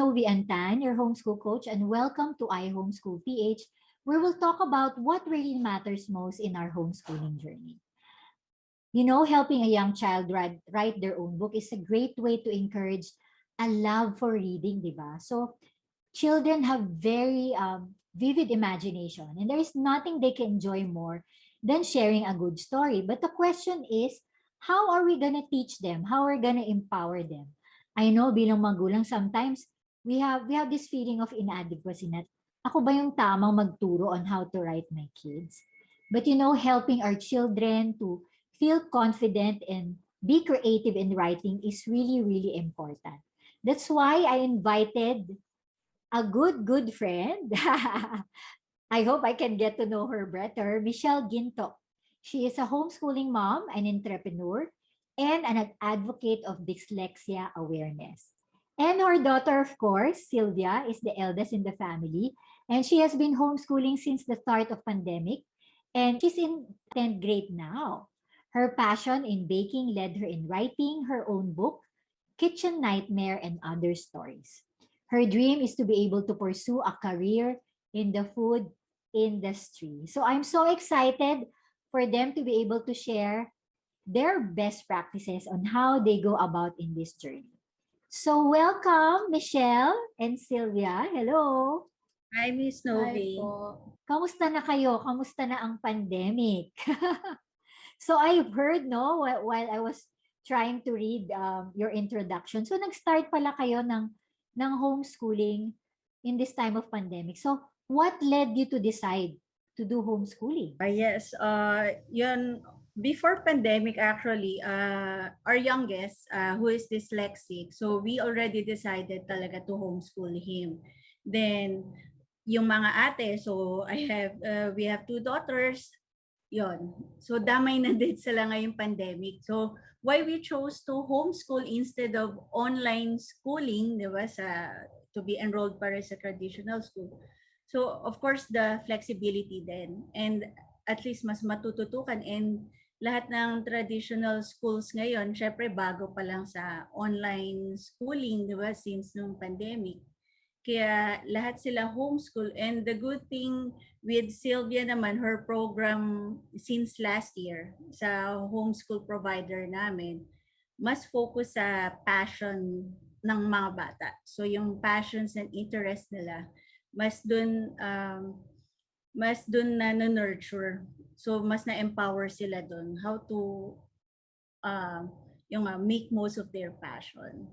Nove, your homeschool coach, and welcome to ihomeschoolph, where we'll talk about what really matters most in our homeschooling journey. You know, helping a young child write their own book is a great way to encourage a love for reading, di ba? So, children have very vivid imagination, and there is nothing they can enjoy more than sharing a good story. But the question is, how are we gonna teach them? How are we gonna empower them? I know bilang magulang, sometimes we have this feeling of inadequacy na ako ba yung tamang magturo on how to write my kids? But you know, helping our children to feel confident and be creative in writing is really, really important. That's why I invited a good friend. I hope I can get to know her better. Michelle Guinto. She is a homeschooling mom, an entrepreneur, and an advocate of dyslexia awareness. And her daughter, of course, Silvia, is the eldest in the family, and she has been homeschooling since the start of pandemic, and she's in 10th grade now. Her passion in baking led her in writing her own book, Kitchen Nightmare and Other Stories. Her dream is to be able to pursue a career in the food industry. So I'm so excited for them to be able to share their best practices on how they go about in this journey. So welcome, Michelle and Silvia. Hello. Hi, Miss Hi Nove. po. Kamusta na kayo? Kamusta na ang pandemic? So I've heard, no, while I was trying to read your introduction. So nag-start pala kayo ng homeschooling in this time of pandemic. So what led you to decide to do homeschooling? Yes, yun, before pandemic actually, our youngest, who is dyslexic, so we already decided talaga to homeschool him. Then, yung mga ate, so we have two daughters, yon. So damay na din sila ngayong pandemic. So why we chose to homeschool instead of online schooling, di ba, to be enrolled para sa traditional school. So of course the flexibility then, and at least mas matututukan, and lahat ng traditional schools ngayon, syempre bago pa lang sa online schooling, di ba, since nung pandemic. Kaya lahat sila homeschool, and the good thing with Silvia naman, her program since last year sa homeschool provider namin, mas focus sa passion ng mga bata. So yung passions and interest nila, mas dun na nurture. So mas na-empower sila dun how to make most of their passion.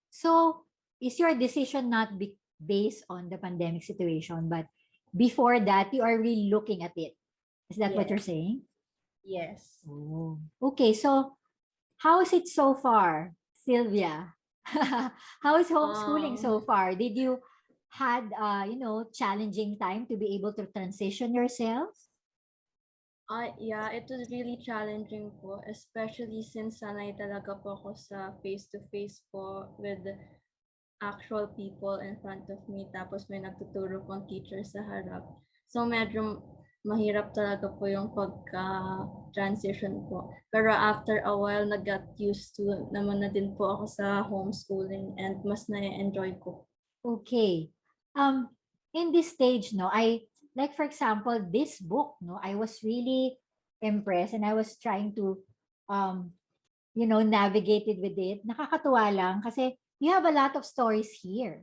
So is your decision not based on the pandemic situation, but before that, you are really looking at it? Is that what you're saying? Yes. Oh, okay. So how is it so far, Silvia? How is homeschooling so far? Did you had challenging time to be able to transition yourself? Yeah, it was really challenging po, especially since sanay talaga po ako sa face-to-face po with actual people in front of me, tapos may nagtuturo pong teacher sa harap. So medyo mahirap talaga po yung pagka-transition po. Pero after a while, nag-got used to naman na din po ako sa homeschooling, and mas na-enjoy ko. Okay. In this stage, no, like for example, this book, no, I was really impressed, and I was trying to navigate it with it. Nakakatuwa lang kasi you have a lot of stories here,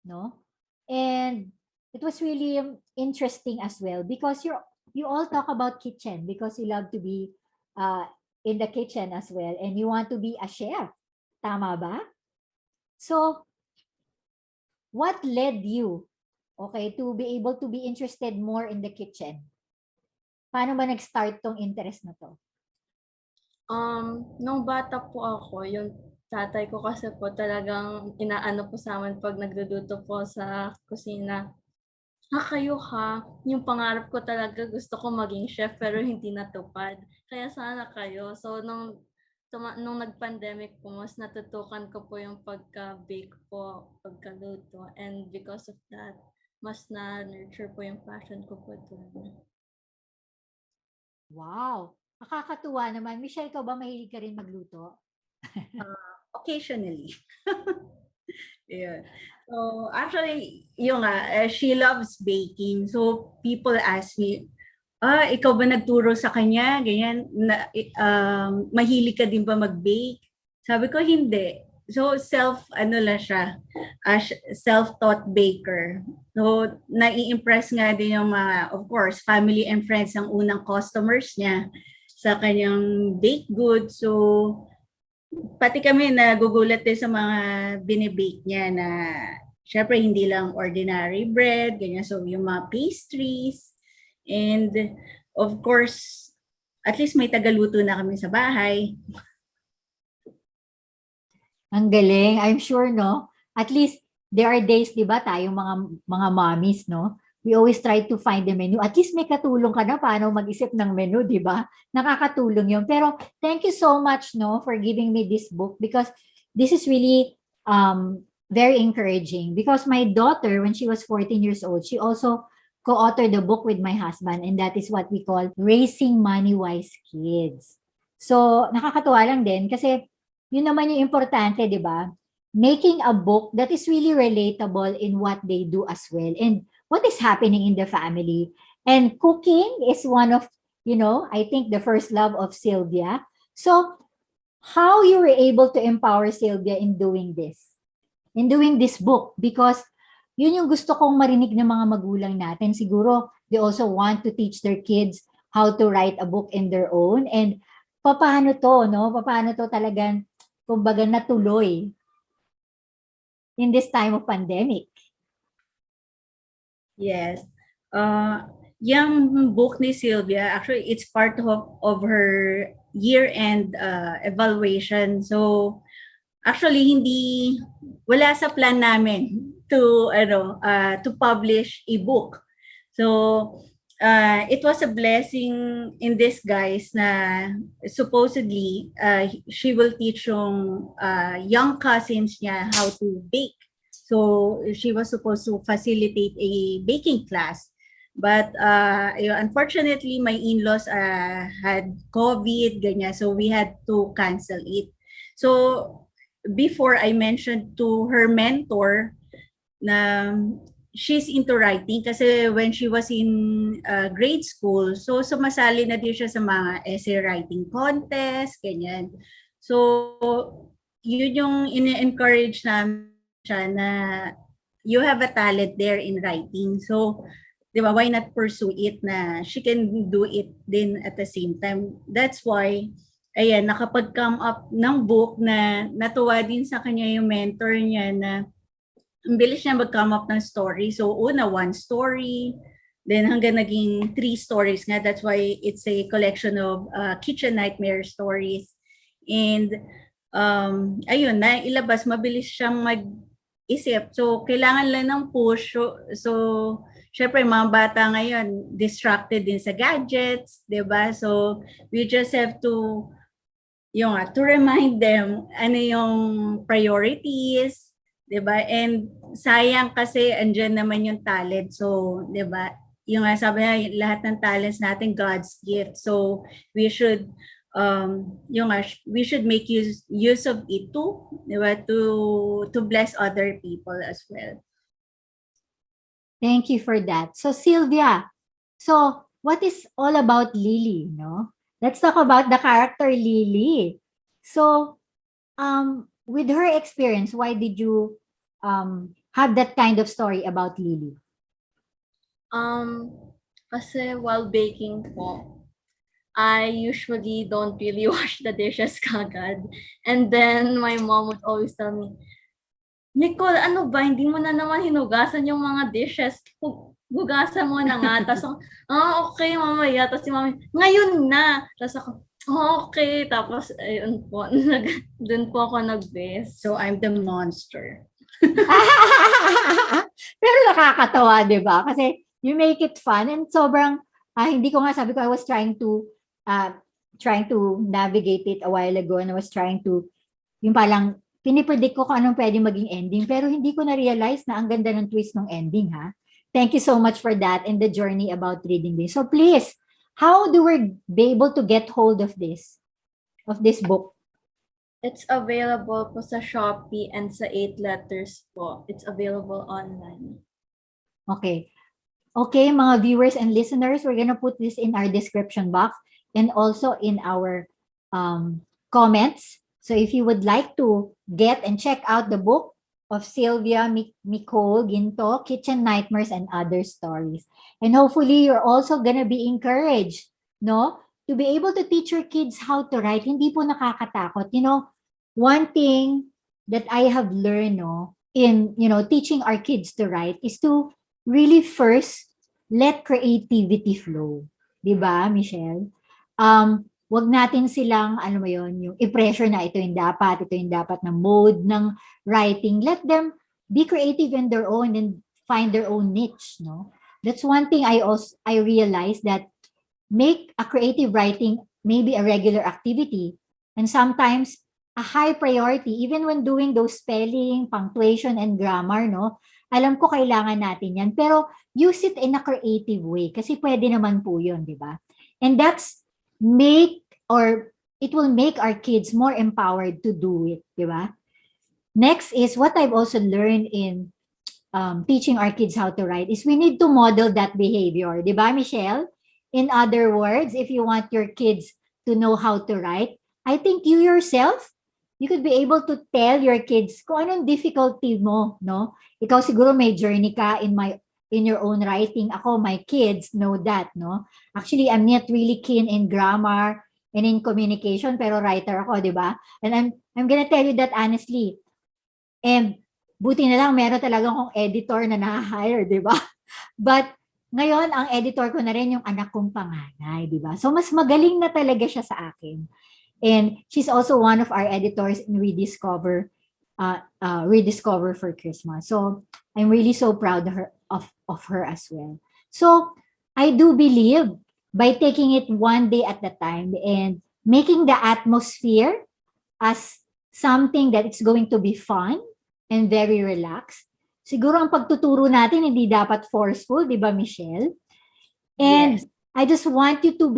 no? And it was really interesting as well because you all talk about kitchen because you love to be in the kitchen as well, and you want to be a chef. Tama ba? So what led you, okay, to be able to be interested more in the kitchen? Paano ba nag-start tong interest na to? Nung bata po ako, yung tatay ko kasi po talagang inaano po sa amin pag nagluluto po sa kusina. Kayo ha, yung pangarap ko talaga, gusto ko maging chef pero hindi natupad. Kaya sana kayo. So nung nag-pandemic po, mas natutukan ko po yung pagka-bake po, pagkaluto. And because of that, mas na-nurture po yung passion ko po doon. Wow! Nakakatuwa naman. Michelle, ikaw ba mahilig ka rin magluto? Occasionally. Yeah. So actually, yung nga, she loves baking. So people ask me, ikaw ba nagturo sa kanya? Ganyan, mahilig ka din ba mag-bake? Sabi ko, hindi. So ano lang siya, self-taught baker. So nai-impress nga din yung mga, of course, family and friends ang unang customers niya sa kanyang baked goods. So pati kami nagugulat din sa mga binibake niya na syempre hindi lang ordinary bread, ganyan. So yung mga pastries and of course, at least may tagaluto na kami sa bahay. Ang galing. I'm sure, no? At least, there are days, di ba, tayong mga mommies, no? We always try to find the menu. At least may katulong ka na paano mag-isip ng menu, di ba? Nakakatulong yun. Pero, thank you so much, no, for giving me this book because this is really very encouraging. Because my daughter, when she was 14 years old, she also co-authored the book with my husband and that is what we call Raising Money-Wise Kids. So, nakakatuwa lang din kasi yun naman yung importante, di ba? Making a book that is really relatable in what they do as well and what is happening in the family. And cooking is one of, I think the first love of Silvia. So, how you were able to empower Silvia in doing this book? Because yun yung gusto kong marinig ng mga magulang natin. Siguro, they also want to teach their kids how to write a book in their own. And paano to, no? Paano to talagang kumbaga natuloy in this time of pandemic. Yes. Yung book ni Silvia, actually, it's part of her year-end evaluation. So, actually, wala sa plan namin to publish a book. So, it was a blessing in disguise na supposedly she will teach yung young cousins niya how to bake. So she was supposed to facilitate a baking class. But unfortunately, my in-laws had COVID, ganyan, so we had to cancel it. So before I mentioned to her mentor na she's into writing kasi when she was in grade school, so sumasali na din siya sa mga essay writing contest, ganyan. So, yun yung in-encourage namin siya na you have a talent there in writing. So, di ba, why not pursue it na she can do it din at the same time. That's why, ayan, nakapag-come up ng book na natuwa din sa kanya yung mentor niya na ang bilis niya mag-come up ng story. So, una, 1 story, then hanggang naging 3 stories nga. That's why it's a collection of kitchen nightmare stories. And, ayun, na ilabas, mabilis siyang mag-isip. So, kailangan lang ng push. So syempre, mga bata ngayon, distracted din sa gadgets, diba? So, we just have to remind them ano yung priorities, 'di ba? And sayang kasi andyan naman yung talent. So, 'di ba? Yung sabi niya, lahat ng talents natin God's gift. So, we should we should make use of it too, 'di ba? To bless other people as well. Thank you for that. So Silvia, so what is all about Lily, no? Let's talk about the character Lily. So, with her experience, why did you have that kind of story about Lily? Kasi while baking po, I usually don't really wash the dishes kagad. And then my mom would always tell me, Nicole, ano ba, hindi mo na naman hinugasan yung mga dishes. Hugasan mo na nga. Tapos, okay, mamaya. Tapos si mami, ngayon na. Tapos ako, okay. Tapos, ayun po, dun po ako nag-best. So, I'm the monster. Pero nakakatawa, di ba? Kasi you make it fun and sobrang, hindi ko nga sabi ko, I was trying to navigate it a while ago and I was trying to, yung palang, pinipredict ko kung anong pwede maging ending pero hindi ko na-realize na ang ganda ng twist ng ending, ha? Thank you so much for that and the journey about reading this. So please, how do we be able to get hold of this book? It's available po sa Shopee and sa 8 letters po. It's available online. Okay. Okay, mga viewers and listeners, we're gonna put this in our description box and also in our comments. So if you would like to get and check out the book of Silvia Michelle Guinto, Kitchen Nightmares and Other Stories. And hopefully you're also gonna be encouraged, no? To be able to teach your kids how to write. Hindi po nakakatakot. You know, one thing that I have learned, no, in, teaching our kids to write is to really first let creativity flow. 'Di ba, Michelle? Wag natin silang, ano mo yon, yung i-pressure na ito yung dapat na mode ng writing. Let them be creative in their own and find their own niche, no? That's one thing I realized, that make a creative writing maybe a regular activity and sometimes a high priority even when doing those spelling, punctuation, and grammar, no? Alam ko kailangan natin yan. Pero use it in a creative way kasi pwede naman po yun, di ba? And it will make our kids more empowered to do it, di ba? Next is what I've also learned in teaching our kids how to write is we need to model that behavior, di ba, Michelle? In other words, if you want your kids to know how to write, I think you yourself, you could be able to tell your kids kung anong difficulty mo, no? Ikaw siguro may journey ka in your own writing. Ako, my kids know that, no? Actually, I'm not really keen in grammar and in communication, pero writer ako, di ba? And I'm gonna tell you that honestly. And buti na lang meron talagang akong editor na na-hire, di ba? But ngayon, ang editor ko na rin yung anak kong panganay, di ba? So, mas magaling na talaga siya sa akin. And she's also one of our editors in Rediscover for Christmas. So I'm really so proud of her as well. So I do believe by taking it one day at a time and making the atmosphere as something that it's going to be fun and very relaxed. Siguro ang pagtuturo natin hindi dapat forceful, di ba, Michelle? And Yes. I just want you to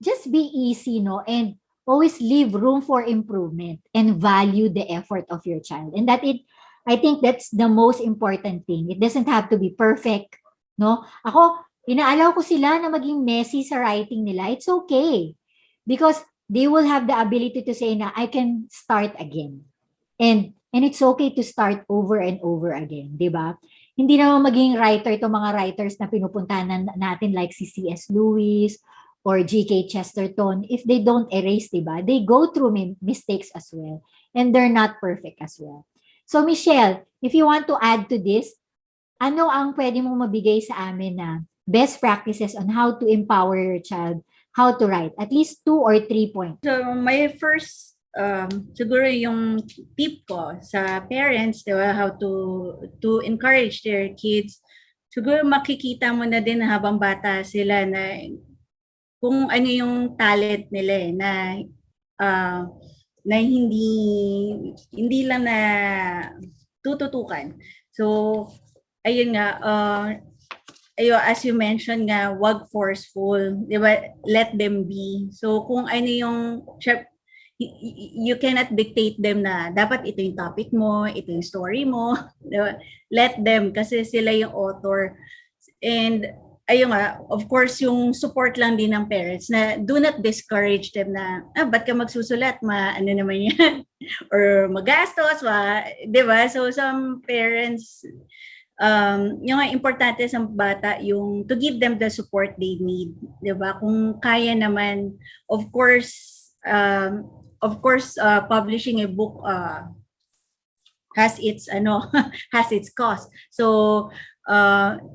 just be easy, no? And always leave room for improvement and value the effort of your child. And I think that's the most important thing. It doesn't have to be perfect, no? Ako, inaalaw ko sila na maging messy sa writing nila. It's okay. Because they will have the ability to say na, I can start again. And it's okay to start over and over again, di ba? Hindi naman maging writer itong mga writers na pinupuntahan natin like si C.S. Lewis or G.K. Chesterton. If they don't erase, di ba? They go through mistakes as well. And they're not perfect as well. So Michelle, if you want to add to this, ano ang pwede mong mabigay sa amin na best practices on how to empower your child how to write? At least 2 or 3 points. So my first siguro yung tip ko sa parents, di ba, how to encourage their kids. Siguro makikita mo na din habang bata sila na kung ano yung talent nila na hindi lang na tututukan. So ayun nga, as you mentioned nga, wag forceful, di ba? Let them be. So kung ano yung, you cannot dictate them na dapat ito yung topic mo, ito yung story mo. Di ba? Let them, kasi sila yung author. And ayun nga, of course, yung support lang din ng parents na do not discourage them na, ba't ka magsusulat? Ano naman yan? Or magastos, di ba? So some parents, yung importante sa bata yung to give them the support they need, 'di ba? Kung kaya naman, of course publishing a book has its has its cost. So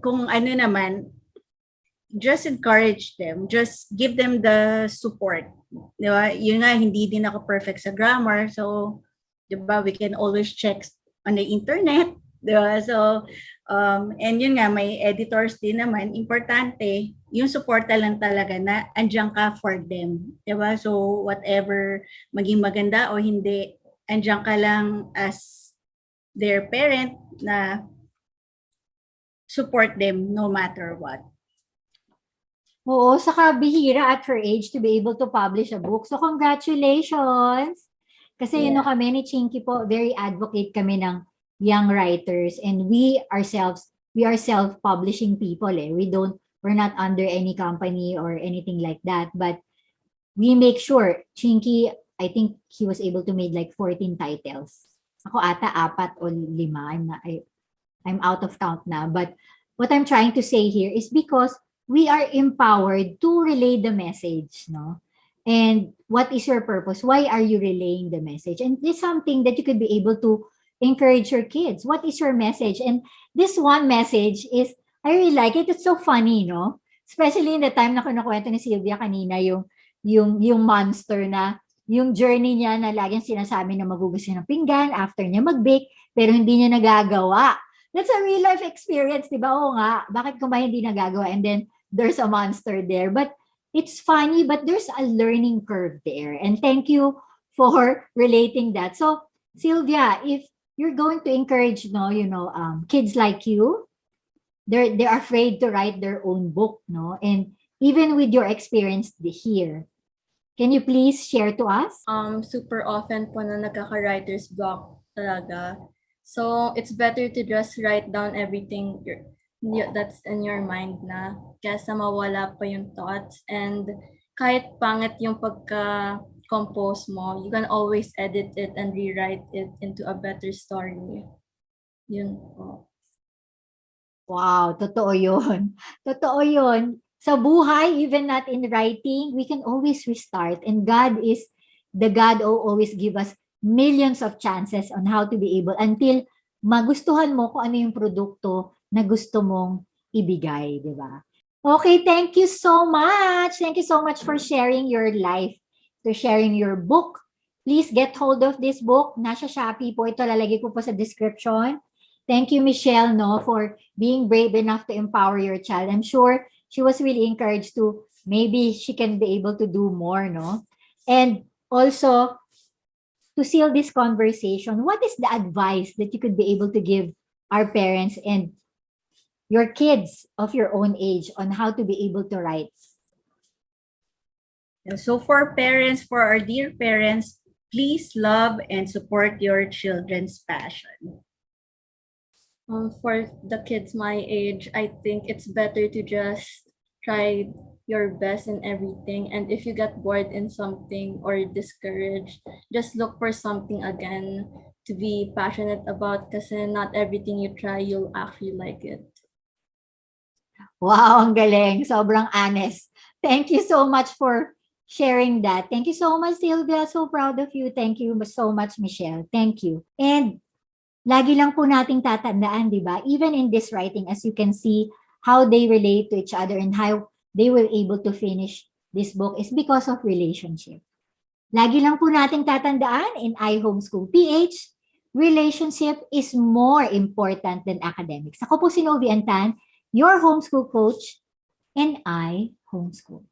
kung ano naman, just encourage them, just give them the support, 'di ba? Yun nga, hindi din ako perfect sa grammar, so 'di ba, we can always check on the internet. Diba? So, and yun nga, may editors din naman. Importante, yung suporta lang talaga na andyan ka for them. Diba? So, whatever, maging maganda o hindi, andyan ka lang as their parent na support them no matter what. Oo, saka bihira at her age to be able to publish a book. So, congratulations! Kasi you know kami ni Chinky po, very advocate kami ng young writers, and we are self-publishing people eh. We're not under any company or anything like that, but we make sure, Chinky, I think he was able to make like 14 titles. Ako ata 4 o 5. I'm out of count na. But what I'm trying to say here is because we are empowered to relay the message, no? And what is your purpose? Why are you relaying the message? And this is something that you could be able to encourage your kids. What is your message? And this one message is, I really like it. It's so funny, no? Especially in the time na kinukwento ni Silvia kanina, yung monster na, yung journey niya na laging sinasabi na magugas niya ng pinggan after niya mag-bake, pero hindi niya nagagawa. That's a real life experience, di ba? Oo nga, bakit ko ba hindi nagagawa? And then, there's a monster there. But it's funny, but there's a learning curve there. And thank you for relating that. So, Silvia, if you're going to encourage, kids like you, they're afraid to write their own book, no? And even with your experience here, can you please share to us? Super often po na nagkaka-writer's block talaga. So, it's better to just write down everything that's in your mind na kaysa mawala pa yung thoughts. And kahit pangit yung pagka-compose mo, you can always edit it and rewrite it into a better story. Yun po. Wow, totoo yun. Totoo yun. Sa buhay, even not in writing, we can always restart. And God is the God who always give us millions of chances on how to be able until magustuhan mo kung ano yung produkto na gusto mong ibigay, di ba? Okay, thank you so much. Thank you so much for sharing your life, for sharing your book. Please get hold of this book. Nasa Shopee po. Ito lalagay ko po sa description. Thank you, Michelle, for being brave enough to empower your child. I'm sure she was really encouraged to, maybe she can be able to do more, no? And also, to seal this conversation, what is the advice that you could be able to give our parents and your kids of your own age on how to be able to write? So for parents, for our dear parents, please love and support your children's passion. For the kids my age, I think it's better to just try your best in everything. And if you get bored in something or discouraged, just look for something again to be passionate about, kasi not everything you try, you'll actually like it. Wow, ang galing. Sobrang honest. Thank you so much for sharing that. Thank you so much, Silvia. So proud of you. Thank you so much, Michelle. Thank you. And lagi lang po nating tatandaan, di ba? Even in this writing, as you can see, how they relate to each other and how they were able to finish this book is because of relationship. Lagi lang po nating tatandaan in iHomeschool PH, relationship is more important than academics. Ako po si Nove your homeschool coach, and I homeschool.